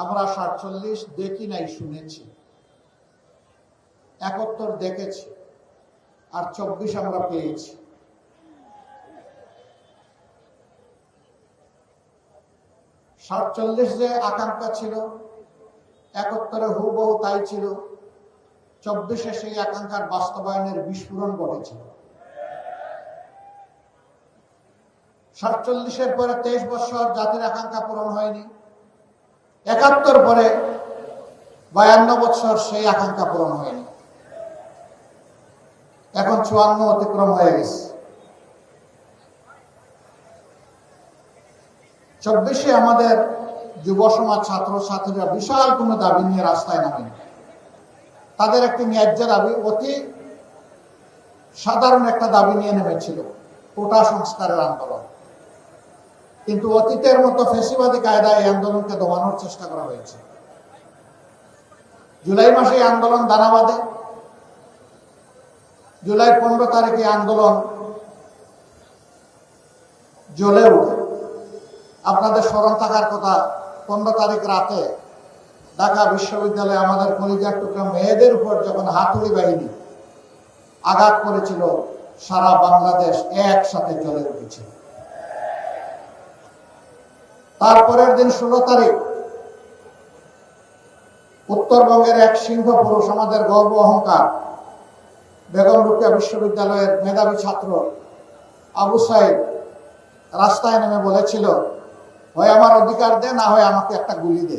আমরা 47 দেখি নাই, শুনেছি। 71 দেখেছি, আর 24 আমরা পেয়েছি। '47 যে আকাঙ্ক্ষা ছিল, 71 হুবহু তাই ছিল। 24 সেই আকাঙ্ক্ষার বাস্তবায়নের বিস্ফোরণ ঘটেছিল। 47 পরে 23 বছর জাতির আকাঙ্ক্ষা পূরণ হয়নি। 71 পরে 52 বছর সেই আকাঙ্ক্ষা পূরণ হয়নি। এখন 54 অতিক্রম হয়ে গেছে। 24 আমাদের যুব সমাজ, ছাত্র ছাত্রীরা বিশাল কোনো দাবি নিয়ে রাস্তায় নামেনি। তাদের একটি ন্যায্য দাবি, অতি সাধারণ একটা দাবি নিয়ে নেমেছিল, কোটা সংস্কারের আন্দোলন। কিন্তু অতীতের মতো ফ্যাসিবাদী কায়দায় এই আন্দোলনকে দমানোর চেষ্টা করা হয়েছে। জুলাই মাসে এই আন্দোলন দানা বাঁধে। জুলাই 15 তারিখে আন্দোলন জ্বলে ওঠে। আপনাদের স্মরণ থাকার কথা, 15 তারিখ রাতে ঢাকা বিশ্ববিদ্যালয়ে আমাদের কলিজার টুকরা মেয়েদের উপর যখন হাতুড়ি বাহিনী আঘাত করেছিল, সারা বাংলাদেশ একসাথে জ্বলে উঠেছিল। তারপরের দিন 16 তারিখ উত্তরবঙ্গের এক সিংহ পুরুষ, আমাদের গর্ব অহংকার, বেগম রোকেয়া বিশ্ববিদ্যালয়ের মেধাবী ছাত্র আবু সাইদ রাস্তায় নেমে বলেছিল, হয় আমার অধিকার দে, না হয় আমাকে একটা গুলি দে।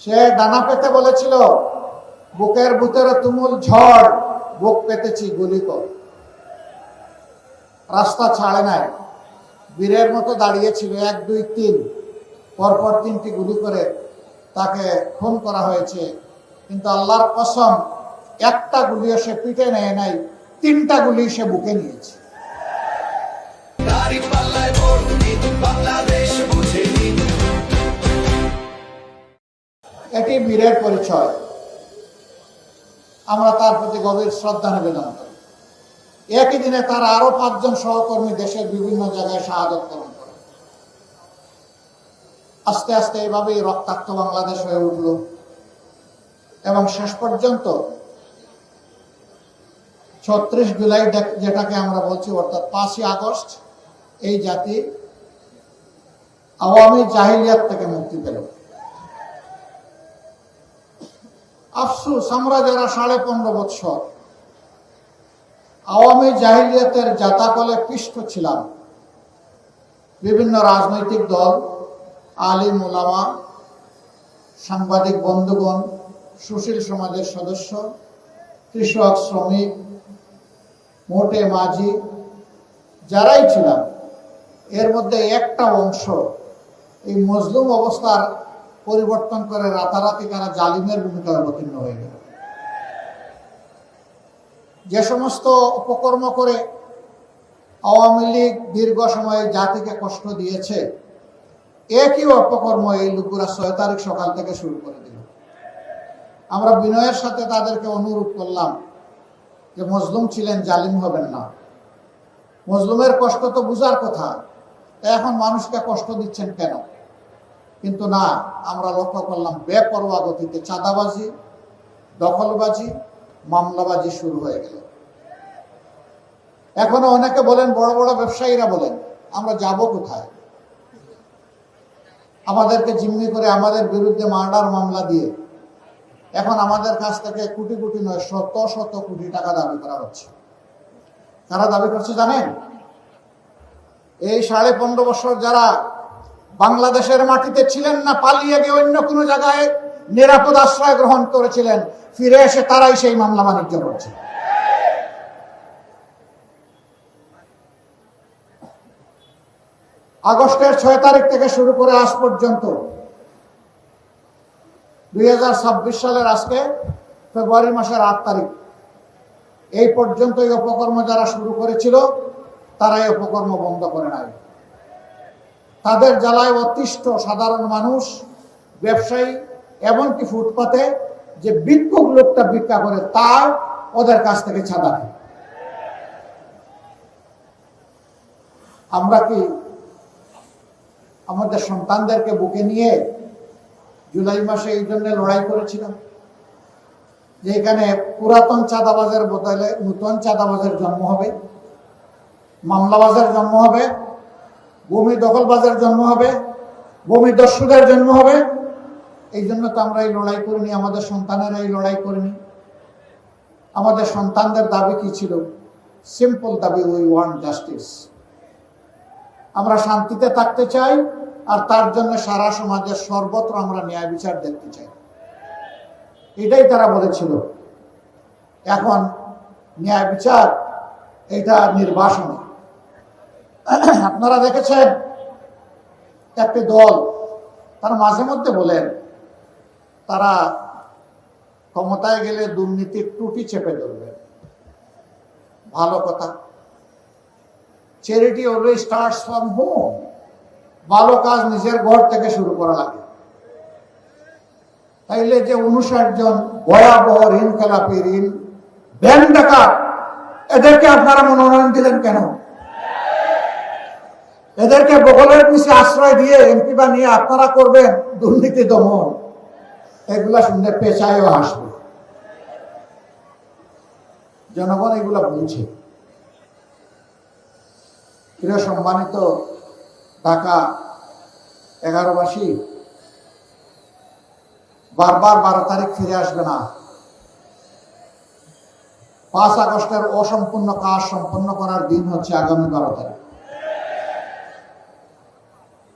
সে ডানা পেতে বলেছিল, বুকের ভিতরে তুমুল ঝড়, বুক পেতেছি, গুলি কর। রাস্তা ছাড়ে নাই, বীরের মতো দাঁড়িয়েছিল। 1, 2, 3 পরপর 3টি গুলি করে তাকে খুন করা হয়েছে। কিন্তু আল্লাহর কসম, একটা গুলি সে পিঠে নেয় নাই, 3টা গুলি সে বুকে নিয়েছে। এটি বীরের পরিচয়। আমরা তার প্রতি গভীর শ্রদ্ধা নিবেদন করি। একই দিনে তার আরো 5 জন সহকর্মী দেশের বিভিন্ন জায়গায় শাহাদত বরণ করে। আস্তে আস্তে এইভাবেই রক্তাক্ত বাংলাদেশ হয়ে উঠল এবং শেষ পর্যন্ত 36 জুলাই যেটাকে আমরা বলছি, অর্থাৎ 5ই আগস্ট, এই জাতি আওয়ামী জাহিলিয়াত থেকে মুক্তি পেল। আফসোস, আমরা যারা 15.5 বছর আওয়ামী জাহিলিয়াতের জাতাকলে পিষ্ট ছিলাম, বিভিন্ন রাজনৈতিক দল, আলিম ওলামা, সাংবাদিক বন্ধুগণ, সুশীল সমাজের সদস্য, কৃষক, শ্রমিক, মোটে মাঝি, যারাই ছিলাম, এর মধ্যে একটা অংশ এই মজলুম অবস্থার পরিবর্তন করে রাতারাতি তারা জালিমের ভূমিকায় অবতীর্ণ হয়ে গেল। যে সমস্ত অপকর্ম করে আওয়ামী লীগ দীর্ঘ সময়ে জাতিকে কষ্ট দিয়েছে, একই অপকর্ম এই লোকেরা 6 তারিখ সকাল থেকে শুরু করে দিল। আমরা বিনয়ের সাথে তাদেরকে অনুরোধ করলাম যে মজলুম ছিলেন, জালিম হবেন না। মজলুমের কষ্ট তো বুঝার কথা, এখন মানুষকে কষ্ট দিচ্ছেন কেন? কিন্তু না, আমরা লক্ষ্য করলাম বেপরোয়া গতিতে চাঁদাবাজি, দখলবাজি, মামলাবাজি শুরু হয়ে গেল। এখনো অনেকে বলেন, বড় বড় ব্যবসায়ীরা বলেন, আমরা যাব কোথায়? আমাদেরকে জিম্মি করে আমাদের বিরুদ্ধে মার্ডার মামলা দিয়ে এখন আমাদের কাছ থেকে কোটি কোটি নয়, শত শত কোটি টাকা দাবি করা হচ্ছে। কারা দাবি করছে জানেন? এই 15.5 বছর যারা বাংলাদেশের মাটিতে ছিলেন না, পালিয়ে গিয়ে অন্য কোনো জায়গায় নিরাপদ আশ্রয় গ্রহণ করেছিলেন, ফিরে এসে তারাই সেই মামলা বাণিজ্য করছে। আগস্টের 6 তারিখ থেকে শুরু করে আজ পর্যন্ত 2026 সালের আজকে ফেব্রুয়ারি মাসের 8 তারিখ এই পর্যন্ত এই অপকর্ম যারা শুরু করেছিল, তারা এই অপকর্ম বন্ধ করে নাই। তাদের জ্বালায় অতিষ্ঠ সাধারণ মানুষ, ব্যবসায়ী, এমনকি ফুটপাতে যে ভিক্ষুক লোকটা ভিক্ষা করে, তার ওদের কাছ থেকে ছাড়া নেই। আমরা কি আমাদের সন্তানদেরকে বুকে নিয়ে জুলাই মাসে এই জন্য লড়াই করেছিলাম যে এখানে পুরাতন চাঁদাবাজের বদলে নতুন চাঁদাবাজের জন্ম হবে, মামলাবাজের জন্ম হবে, ভূমি দখলবাজের জন্ম হবে, ভূমি দস্যুদের জন্ম হবে। এই জন্য তো আমরা এই লড়াই করিনি, আমাদের সন্তানেরা এই লড়াই করেনি। আমাদের সন্তানদের দাবি কি ছিল? সিম্পল দাবি, উই ওয়ান্ট জাস্টিস। আমরা শান্তিতে থাকতে চাই, আর তার জন্য সারা সমাজের সর্বত্র আমরা ন্যায় বিচার দেখতে চাই। এটাই তারা বলেছিল। এখন ন্যায় বিচার এটা নির্বাসন। আপনারা দেখেছেন একটি দল তারা মাঝে মধ্যে বলেন তারা ক্ষমতায় গেলে দুর্নীতির টুটি চেপে ধরবে। ভালো কথা। Charity always starts from home. ভালো কাজ নিজের ঘর থেকে শুরু করা লাগে। তাইলে যে 59 জন ভয়াবহ ঋণ খেলাপি, ঋণ ব্যাংক ডাকাত, এদেরকে আপনারা মনোনয়ন দিলেন কেন? এদেরকে বগলের পিছে আশ্রয় দিয়ে এমপি বানিয়ে আপনারা করবেন দুর্নীতি দমন। এগুলা শুনলে পেশায়ও আসবে। জনগণ এগুলা বুঝছে। প্রিয় সম্মানিত ঢাকা 11বাসী, বারবার 12 তারিখ ফিরে আসবে না। 5 আগস্টের অসম্পূর্ণ কাজ সম্পন্ন করার দিন হচ্ছে আগামী 12 তারিখ।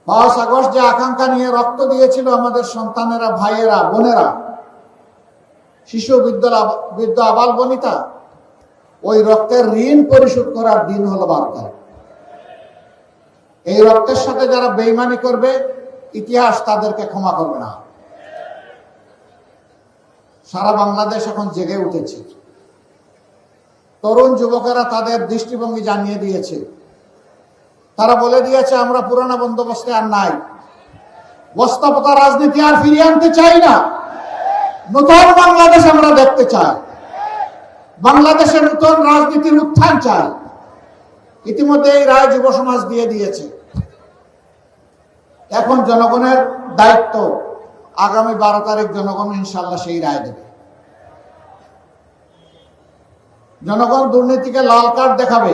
5 আগস্ট যে আকাঙ্ক্ষা নিয়ে রক্ত দিয়েছিল আমাদের সন্তানেরা, ভাইয়েরা, বোনেরা, শিশু, বৃদ্ধ, আবাল বনিতা, ওই রক্তের ঋণ পরিশোধ করার দিন হলো 12 তারিখ। এই রক্তের সাথে যারা বেইমানি করবে, ইতিহাস তাদেরকে ক্ষমা করবে না। সারা বাংলাদেশ এখন জেগে উঠেছে। তরুণ যুবকেরা তাদের দৃষ্টিভঙ্গি জানিয়ে দিয়েছে। তারা বলে দিয়েছে আমরা পুরানো বন্দোবস্তে আর নাই, বস্তাপতা রাজনীতি আর ফিরিয়ে আনতে চাই না। নতুন বাংলাদেশ আমরা দেখতে চাই। বাংলাদেশের নতুন রাজনীতির উত্থান চাই। ইতিমধ্যে এই রায় যুব সমাজ দিয়ে দিয়েছে। এখন জনগণের দায়িত্ব, আগামী 12 তারিখ জনগণ ইনশাল্লাহ সেই রায় দেবে। জনগণ দুর্নীতিকে লাল কার্ড দেখাবে,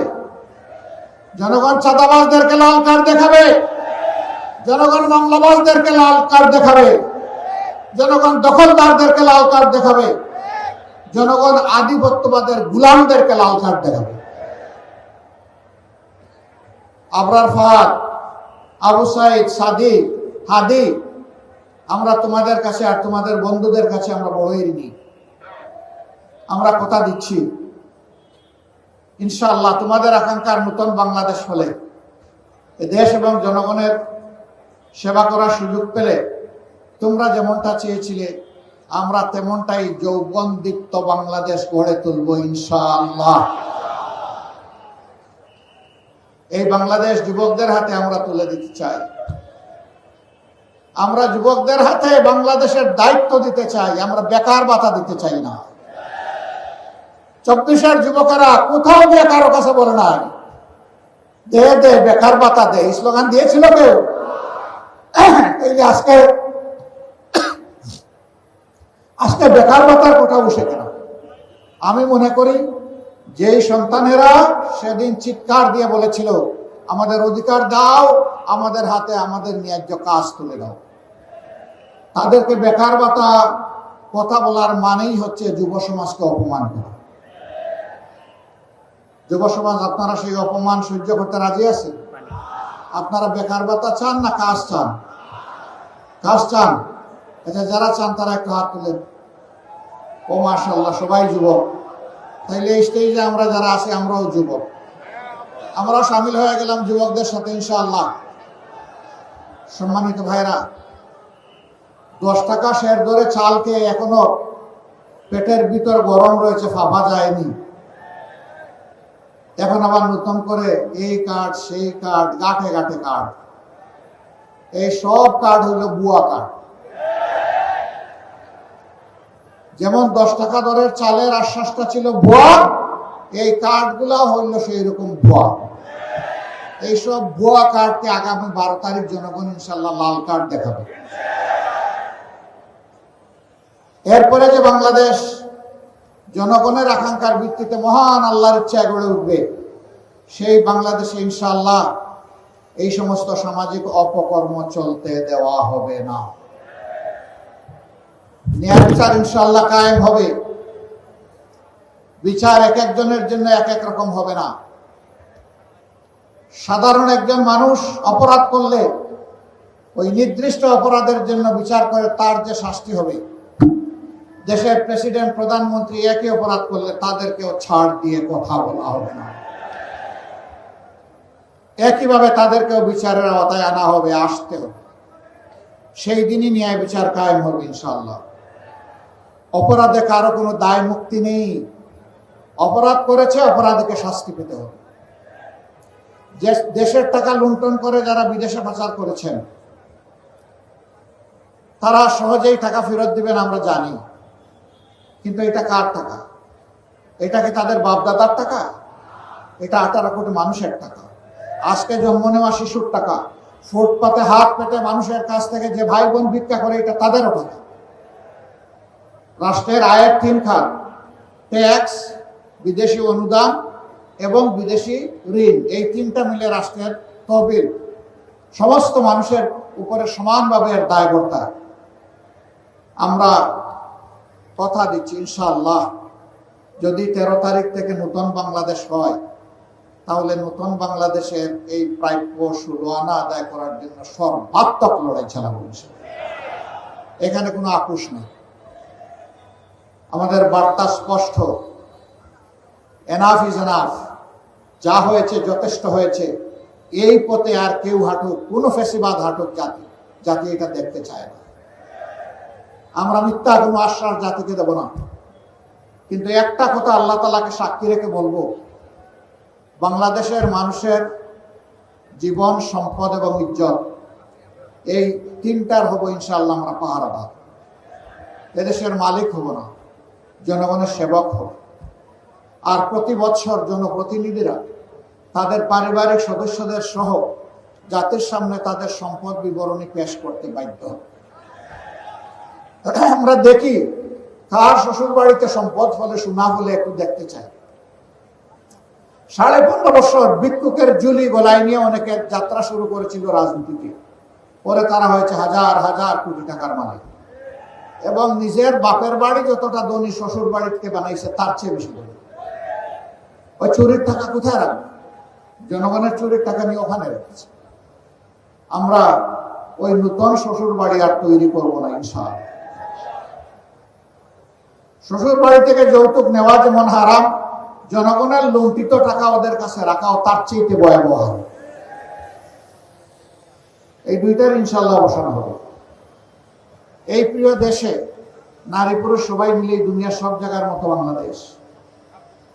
জনগণ চাঁদাবাজদেরকে লাল কার্ড দেখাবে, জনগণ মামলাবাজদেরকে লাল কার্ড দেখাবে, জনগণ দখলদারদেরকে লাল কার্ড দেখাবে, জনগণ আধিপত্যবাদের গুলামদেরকে লাল কার্ড দেখাবে। আবরার ফাহাদ, আবু সাইদ, সাদিক, হাদি, আমরা তোমাদের কাছে আর তোমাদের বন্ধুদের কাছে আমরা বড় ঋণী। আমরা কথা দিচ্ছি ইনশাআল্লাহ তোমাদের আকাঙ্ক্ষার নতুন বাংলাদেশ হলে, দেশ এবং জনগণের সেবা করার সুযোগ পেলে তোমরা যেমনটা চেয়েছিলে আমরা তেমনটাই যৌবনদীপ্ত বাংলাদেশ গড়ে তুলব ইনশাআল্লাহ। এই বাংলাদেশ যুবকদের হাতে আমরা তুলে দিতে চাই। আমরা যুবকদের হাতে বাংলাদেশের দায়িত্ব দিতে চাই। আমরা বেকার ভাতা দিতে চাই না। 24-এর যুবকেরা কোথাও গিয়ে কারো কাছে বলে নাই দে দে বেকার ভাতা দে, স্লোগান দিয়েছিল কেউ? আজকে বেকার ভাতার কথা বসে কেন? আমি মনে করি যেই সন্তানেরা সেদিন চিৎকার দিয়ে বলেছিল আমাদের অধিকার দাও, আমাদের হাতে আমাদের ন্যায্য কাজ তুলে দাও, তাদেরকে বেকার ভাতা কথা বলার মানেই হচ্ছে যুব সমাজকে অপমান করা। যুব সমাজ, আপনারা সেই অপমান সহ্য করতে রাজি আছেন? আপনারা বেকার ভাতা চান না কাজ চান? কাজ চান? আচ্ছা, যারা চান তারা একটু হাত তুলেন। ও মাশাআল্লাহ, সবাই যুবক। তাইলে এই স্টেজে আমরা যারা আছি আমরাও যুবক, আমরাও সামিল হয়ে গেলাম যুবকদের সাথে ইনশাআল্লাহ। সম্মানিত ভাইরা, 10 টাকা শের ধরে চাল খেয়ে এখনো পেটের ভিতর গরম রয়েছে, ফাঁপা যায়নি। এখন আবার নতুন করে এই কার্ড সেই কার্ড, গাঁঠে গাঁঠে কার্ড। এই সব কার্ড হইল বুয়া কার্ড। যেমন 10 টাকা দরের চালের আশ্বাসটা ছিল ভুয়া, এই কার্ড গুলা হইল সেই রকম ভুয়া। এইসব ভুয়া কার্ডকে আগামী 12 তারিখ জনগণ ইনশাল্লাহ লাল কার্ড দেখাবে। এরপরে যে বাংলাদেশ জনগণের আকাঙ্ক্ষার ভিত্তিতে মহান আল্লাহর ইচ্ছায় গড়ে উঠবে, সেই বাংলাদেশে ইনশাআল্লাহ এই সমস্ত সামাজিক অপকর্ম চলতে দেওয়া হবে না। ন্যায় বিচার ইনশাআল্লাহ কায়েম হবে। বিচার এক একজনের জন্য এক এক রকম হবে না। সাধারণ একজন মানুষ অপরাধ করলে ওই নির্দিষ্ট অপরাধের জন্য বিচার করে তার যে শাস্তি হবে, দেশের প্রেসিডেন্ট প্রধানমন্ত্রী একই অপরাধ করলে তাদেরকেও ছাড় দিয়ে কথা বলা হবে না। একইভাবে তাদেরকেও বিচারের আওতায় আনা হবে, আসতে হবে। সেই দিনই ন্যায় বিচার কায়েম হবে ইনশাআল্লাহ। অপরাধে কারো কোনো দায় মুক্তি নেই। অপরাধ করেছে, অপরাধীকে শাস্তি পেতে হবে। দেশের টাকা লুণ্ঠন করে যারা বিদেশে পাচার করেছেন, তারা সহজেই টাকা ফেরত দিবেন আমরা জানি, কিন্তু এটা কার টাকা? এটা কি তাদের বাপদাদার টাকা? এটা 18 কোটি মানুষের টাকা। আজকে জন্ম নেওয়া শিশুর টাকা। ফুটপাতে হাত পেতে মানুষের কাছ থেকে যে ভাই বোন ভিক্ষা করে, এটা তাদেরও টাকা। রাষ্ট্রের আয়ের 3 খাত, ট্যাক্স, বিদেশি অনুদান এবং বিদেশি ঋণ, এই 3টা মিলে রাষ্ট্রের তহবিল সমস্ত মানুষের উপরে সমানভাবে এর দায়বর্তা। আমরা কথা দিচ্ছি ইনশাআল্লাহ, যদি 13 তারিখ থেকে নতুন বাংলাদেশ হয়, তাহলে নতুন বাংলাদেশের এই প্রাপ্য 16 আনা আদায় করার জন্য সর্বাত্মক লড়াই চালাবো। এখানে কোনো আপোষ নেই। আমাদের বার্তা স্পষ্ট, এনাফ ইজ এনাফ। যা হয়েছে যথেষ্ট হয়েছে। এই পথে আর কেউ হাঁটুক, কোনো ফেসিবাদ হাঁটুক জাতি এটা দেখতে চায় না। আমরা মিথ্যা কোনো আশ্বাস জাতিকে দেব না। কিন্তু একটা কথা আল্লাহ তাআলাকে সাক্ষী রেখে বলবো, বাংলাদেশের মানুষের জীবন, সম্পদ এবং ইজ্জত, এই 3টার হব ইনশাআল্লাহ আমরা পাহারাদার। এদেশের মালিক হব না, জনগণের সেবক হব। আর প্রতি বছর জনপ্রতিনিধিরা তাদের পারিবারিক সদস্যদের সহ জাতির সামনে তাদের সম্পদ বিবরণী পেশ করতে বাধ্য হবে। আমরা দেখি কার শ্বশুর বাড়িতে সম্পদ ফলে সোনা হলে একটু দেখতে চাই। 15.5 বছর ভিক্ষুকের ঝুলি গলায় নিয়ে অনেকে যাত্রা শুরু করেছিল রাজনীতিতে। পরে তারা হয়েছে হাজার হাজার কোটি টাকার মালিক, এবং নিজের বাপের বাড়ি যতটা ধনী শ্বশুর বাড়িতে বানাইছে তার চেয়ে বেশি ধনী। ওই চুরির টাকা কোথায় রাখবে? জনগণের চুরির টাকা নিয়ে ওখানে রেখেছে। আমরা ওই নতুন শ্বশুর বাড়ি আর তৈরি করবো না ইনশাআল্লাহ। শ্বশুর বাড়ি থেকে যৌতুক নেওয়া যেমন হারাম, জনগণের লুণ্ঠিত টাকা ওদের কাছে রাখাও তার চেয়ে ভয়াবহ। এই 2টার ইনশাআল্লাহ অবসান হবে। এই প্রিয় দেশে নারী পুরুষ সবাই মিলে দুনিয়ার সব জায়গার মতো বাংলাদেশ।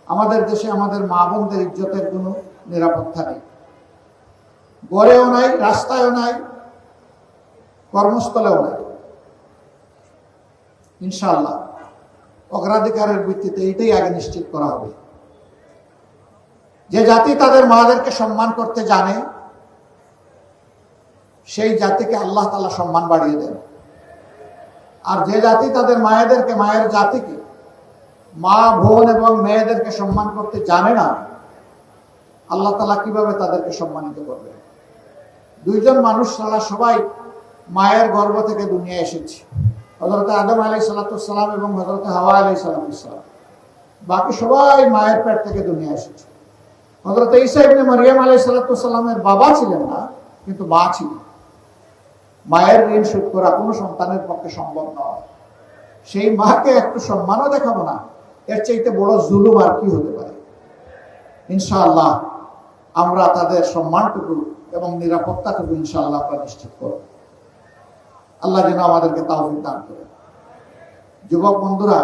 আমাদের দেশে আমাদের মা বোনদের ইজ্জতের কোনো নিরাপত্তা নেই। গড়েও নাই, রাস্তায়ও নাই, কর্মস্থলেও নাই। ইনশাআল্লাহ অগ্রাধিকারের ভিত্তিতে এইটাই আগে নিশ্চিত করা হবে। যে জাতি তাদের মাদেরকে সম্মান করতে জানে, সেই জাতিকে আল্লাহ তাআলা সম্মান বাড়িয়ে দেন। আর যে জাতি তাদের মায়েদেরকে, মায়ের জাতিকে, মা বোন এবং মেয়েদেরকে সম্মান করতে জানে না, আল্লাহ তাআলা কিভাবে তাদেরকে সম্মানিত করবেন? 2জন মানুষ ছাড়া সবাই মায়ের গর্ভ থেকে দুনিয়া এসেছে। হযরত আদম আলাইহিস সালাম এবং হযরত হাওয়া আলাইহিস সালাম। বাকি সবাই মায়ের পেট থেকে দুনিয়া এসেছে। হযরত ঈসা ইবনে মারইয়াম আলাইহিস সালামের বাবা ছিলেন না, কিন্তু মা ছিলেন। মায়ের ঋণ শোধ করা কোনো সন্তানের পক্ষে সম্ভব নয়। সেই মাকে একটু সম্মানও দেখাবো না, এর চাইতে বড় জুলুম আর কি হতে পারে? ইনশাআল্লাহ আমরা তাদের সম্মানটুকু এবং নিরাপত্তাটুকু ইনশাআল্লাহ আমরা নিশ্চিত করব। আল্লাহ যেন আমাদেরকে তাওফিক দান করেন। যুবক বন্ধুরা,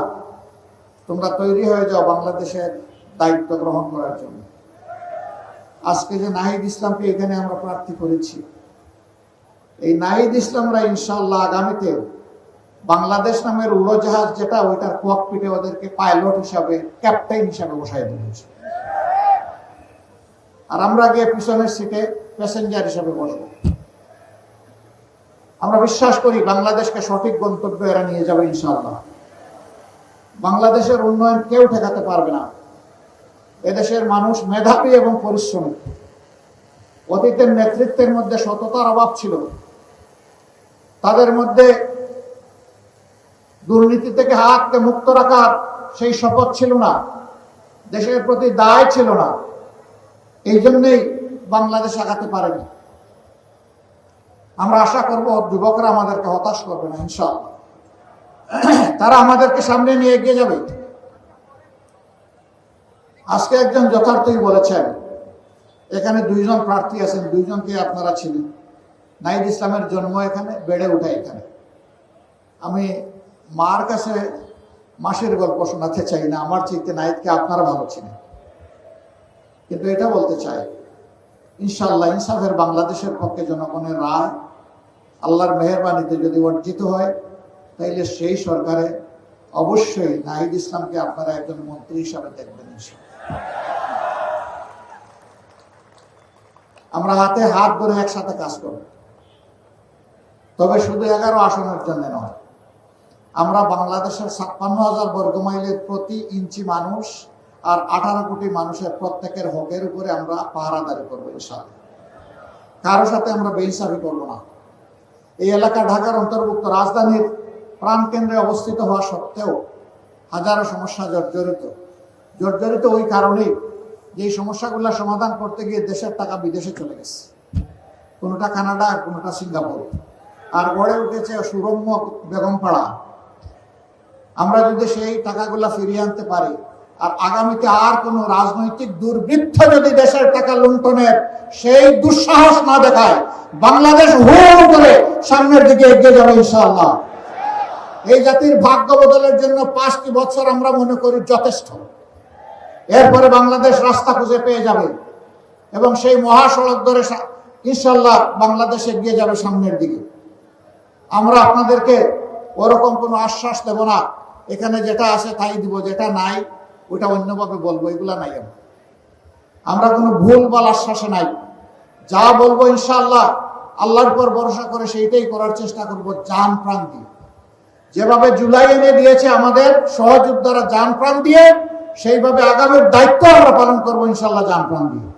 তোমরা তৈরি হয়ে যাও বাংলাদেশের দায়িত্ব গ্রহণ করার জন্য। আজকে যে নাহিদ ইসলামকে এখানে আমরা প্রার্থী করেছি, এই নাহিদ ইসলামরা ইনশাআল্লাহ আগামীতে বাংলাদেশ নামের উড়োজাহাজ যেটা, ওইটার ককপিটে ওদেরকে পাইলট হিসাবে, ক্যাপ্টেন হিসাবে বসাই দিয়েছে। আর আমরা গিয়ে পিছনের সিটে প্যাসেঞ্জার হিসেবে বসব। আমরা বিশ্বাস করি বাংলাদেশকে সঠিক গন্তব্যে এরা নিয়ে যাবে ইনশাআল্লাহ। বাংলাদেশের উন্নয়ন কেউ ঠেকাতে পারবে না। এদেশের মানুষ মেধাবী এবং পরিশ্রমী। অতীতের নেতৃত্বের মধ্যে সততার অভাব ছিল, তাদের মধ্যে দুর্নীতি থেকে হাতকে মুক্ত রাখার সেই শপথ ছিল না, দেশের প্রতি দায় ছিল না। এই জন্যই বাংলাদেশ আগাতে পারেনি। আমরা আশা করব যুবকরা আমাদেরকে হতাশ করবে না ইনশাআল্লাহ। তারা আমাদেরকে সামনে নিয়ে এগিয়ে যাবে। আজকে একজন যথার্থই বলেছেন, এখানে দুইজন প্রার্থী আছেন, দুইজনকে আপনারা ছিলেন। নাহিদ ইসলামের জন্ম এখানে, বেড়ে ওঠা এখানে। আমি মার কাছে মাসের গল্প শোনাতে চাই না, আমার চাইতে নাহিদকে আপনারা ভালো ছিলেন। কিন্তু এটা বলতে চাই, ইনশাআল্লাহ ইনসাফের বাংলাদেশের পক্ষে জনগণের রায় আল্লাহর মেহেরবানিতে যদি অর্জিত হয়, তাইলে সেই সরকারে অবশ্যই নাহিদ ইসলামকে আপনারা একজন মন্ত্রী হিসাবে দেখবেন। আমরা হাতে হাত ধরে একসাথে কাজ করব, তবে শুধু 11 আসনের জন্য নয়। আমরা বাংলাদেশের 56,000 বর্গমাইলের প্রতি ইঞ্চি মানুষ আর 18 কোটি মানুষের প্রত্যেকের হকের উপরে আমরা পাহারাদারি করবো ইনশাআল্লাহ। কারো সাথে আমরা বেইনসাফি করবো না। এই এলাকা ঢাকার অন্তর্ভুক্ত রাজধানীর প্রাণকেন্দ্রে অবস্থিত হওয়া সত্ত্বেও হাজারো সমস্যা জর্জরিত ওই কারণেই যে সমস্যাগুলো সমাধান করতে গিয়ে দেশের টাকা বিদেশে চলে গেছে, কোনোটা কানাডা আর কোনোটা সিঙ্গাপুর, আর গড়ে উঠেছে সুরম্য বেগমপাড়া। আমরা যদি সেই টাকাগুলা ফিরিয়ে আনতে পারি, আর আগামীতে আর কোনো রাজনৈতিক দুর্বৃত্ত যদি দেশের টাকা লুণ্ঠনের সেই দুঃসাহস না দেখায়, বাংলাদেশ হুড় করে সামনের দিকে এগিয়ে যাবে ইনশাআল্লাহ। এই জাতির ভাগ্য বদলের জন্য 5টি বছর আমরা মনে করি যথেষ্ট। এরপরে বাংলাদেশ রাস্তা খুঁজে পেয়ে যাবে এবং সেই মহাসড়ক ধরে ইনশাআল্লাহ বাংলাদেশ এগিয়ে যাবে সামনের দিকে। আমরা আপনাদেরকে ওরকম কোনো আশ্বাস দেব না, এখানে যেটা আছে তাই দিব, যেটা নাই ওটা অন্যভাবে বলবো, এগুলা নাই। আমরা কোনো ভুল বল আশ্বাসে নাই। যা বলবো ইনশাআল্লাহ আল্লাহর উপর ভরসা করে সেইটাই করার চেষ্টা করব, জান প্রাণ দিয়ে। যেভাবে জুলাই এনে দিয়েছে আমাদের সহযোদ্ধারা জান প্রাণ দিয়ে, সেইভাবে আগামীর দায়িত্ব আমরা পালন করবো ইনশাআল্লাহ জান প্রাণ দিয়ে।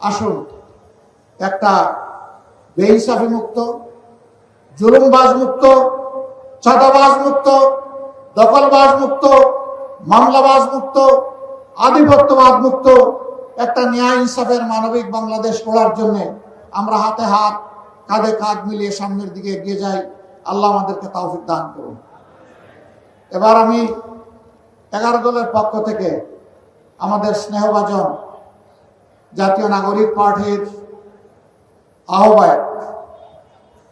আসুন, একটা বেইনসাফি মুক্ত, জুলুমবাজ মুক্ত, চাঁদাবাজ মুক্ত, দখলবাজ মুক্ত, মামলাবাজ মুক্ত, আধিপত্যবাদ মুক্ত একটা ন্যায় ইনসাফের মানবিক বাংলাদেশ গড়ার জন্য আমরা হাতে হাত কাঁধে কাঁধ মিলিয়ে সামনের দিকে এগিয়ে যাই। আল্লাহ আমাদেরকে তৌফিক দান করুন। এবার আমি 11 দলের পক্ষ থেকে আমাদের স্নেহভাজন জাতীয় নাগরিক পার্টির আহ্বায়ক,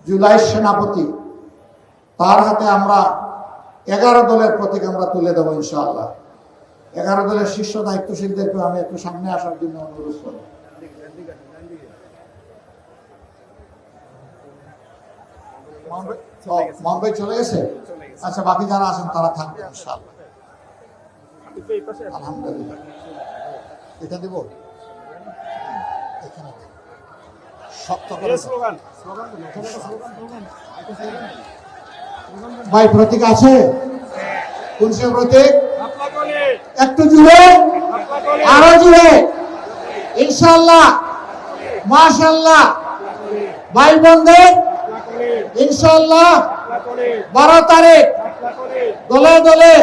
জুলাইয়ের সেনাপতি, তার হাতে আমরা 11 দলের প্রতীক আমরা তুলে দেবো ইনশাআল্লাহ। 11 দলের শীর্ষ দায়িত্বশীলদেরকে আমি একটু সামনে আসার জন্য অনুরোধ করব। মুম্বাই চলে গেছে? আচ্ছা, বাকি যারা আছেন তারা থাকবে ইনশাআল্লাহ। আলহামদুলিল্লাহ। এটা দিব এখানে শক্ত করে ভাই। প্রতীক আছে? কোন সে প্রতীক? একটু জুড়ে, আরো জুড়ে ইনশাআল্লাহ, মাশাআল্লাহ। ভাই বোনদের ইনশাআল্লাহ 12 তারিখ দলে দলে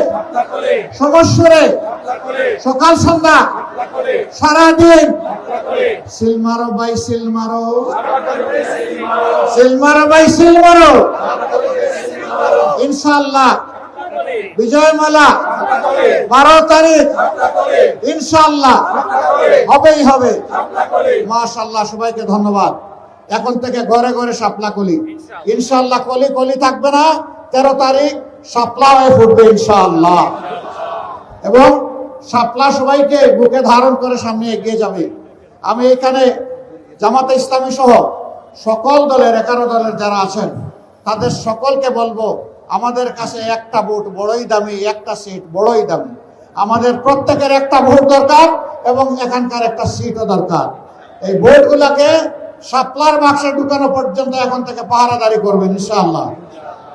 সমস্যরে সকাল সন্ধ্যা সারাদিন সিল মারো ভাই, সিল মারো, সিল মারো ভাই, সিল মারো ইনশাআল্লাহ। বিজয়মালা 12 তারিখ ইনশাআল্লাহ হবেই হবে। মাশাআল্লাহ, সবাইকে ধন্যবাদ। এখন থেকে ঘরে ঘরে শাপলা কলি ইনশাআল্লাহ। কলি কলি থাকবে না, 13 তারিখ শাপলা হয়ে ফুটবে ইনশাআল্লাহ। এবং শাপলা সবাইকে বুকে ধারণ করে সামনে এগিয়ে যাবে। আমি এখানে জামাতে ইসলামী সহ সকল দলের 11 দলের যারা আছেন তাদের সকলকে বলবো, আমাদের কাছে একটা ভোট বড়ই দামি, একটা সিট বড়ই দামি। আমাদের প্রত্যেকের একটা ভোট দরকার এবং এখানকার একটা সিটও দরকার। এই ভোটগুলোকে শাপলার বাক্সে ঢুকানো পর্যন্ত এখন থেকে পাহারাদারি করবেন ইনশাআল্লাহ।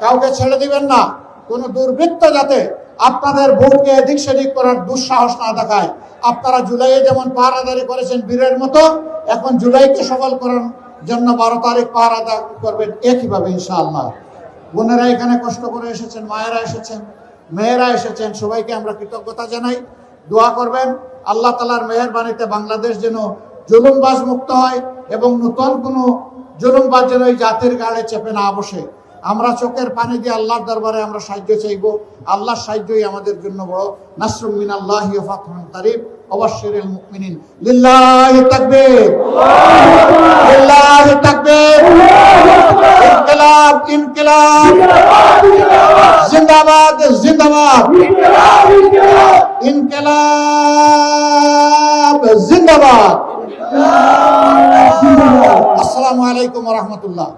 কাউকে ছেড়ে দিবেন না। কোনো দুর্বৃত্ত যাতে আপনাদের ভোটকে এদিক সেদিক করার দুঃসাহস না দেখায়। আপনারা জুলাইয়ে যেমন পাহারাদারি করেছেন বীরের মতো, এখন জুলাইকে সফল করার জন্য 12 তারিখ পাহারাদারি করবেন একইভাবে ইনশাআল্লাহ। বোনেরা এখানে কষ্ট করে এসেছেন, মায়েরা এসেছেন, মেয়েরা এসেছেন, সবাইকে আমরা কৃতজ্ঞতা জানাই। দোয়া করবেন আল্লাহ তাআলার মেহেরবানিতে বাংলাদেশ যেন জুলুমবাজ মুক্ত হয় এবং নতুন কোনো জুলুমবাজ যেন এই জাতির গাড়ে চেপে না বসে। আমরা চোখের পানি দিয়ে আল্লাহর দরবারে আমরা সাহায্য চাইব। আল্লাহর সাহায্যই আমাদের জন্য বড়। নাসরুম মিনাল্লাহি ওয়া ফাতহুন কারীব ওয়াবাশশিরিল মুমিনিন। লিল্লাহি তাকবীর, লিল্লাহি তাকবীর, ইনকিলাব ইনকিলাব, জিন্দাবাদ জিন্দাবাদ, ইনকিলাব জিন্দাবাদ। আসসালামু আলাইকুম ওয়া রাহমাতুল্লাহ।